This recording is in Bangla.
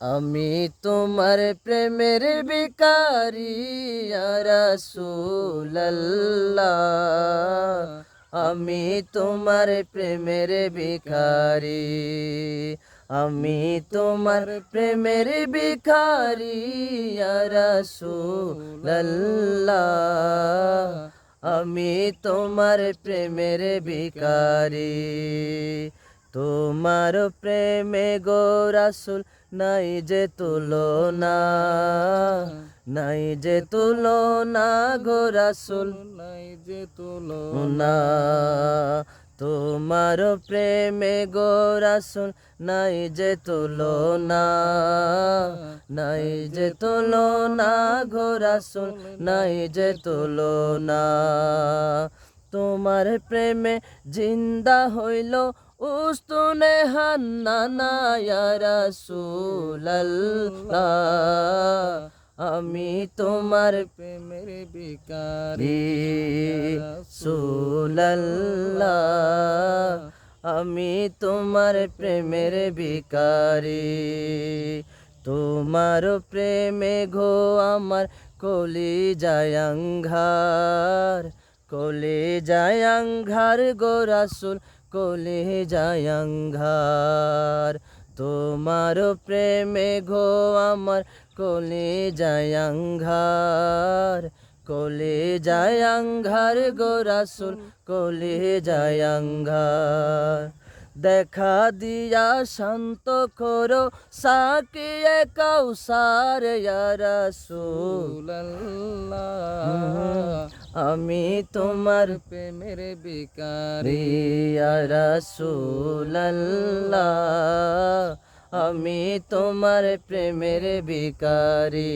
আমি তোমার প্রেমের ভিখারি ইয়া রাসূলুল্লাহ, আমি তোমার প্রেমের ভিখারি, আমি তোমার প্রেমের ভিখারি ইয়া রাসূলুল্লাহ, আমি তোমার প্রেমের ভিখারি। তোমার প্রেমে গো রাসূল নাই যে তুলনা, নাই যে তুলনা গো রাসূল, নাই যে তুলনা। না তোমার প্রেমে গো রাসূল নাই যে তুলনা, নাই যে তুলনা গো রাসূল, নাই যে তুলনা। তোমার প্রেমে জিন্দা হইল উস্তুনে হান্নানা ইয়া রাসূলুল্লাহ, আমি তোমার প্রেমের ভিখারি রাসূলুল্লাহ, আমি তোমার প্রেমের ভিখারি। তোমার প্রেমে গো আমার কলিজায় আঁধার, কলিজায় আঁধার গো রাসূল, কলিজায় আঁধার। তোমার প্রেমে গো আমার কলিজায় আঁধার, কলিজায় আঁধার গো রাসূল, কলিজায় আঁধার। দেখা দিয়া শান্ত করো সাকিয়ে কাউসার ইয়া রাসূলুল্লাহ, আমি তোমার প্রেমের ভিখারি ইয়া রাসূলুল্লাহ, আমি তোমার প্রেমের ভিখারি।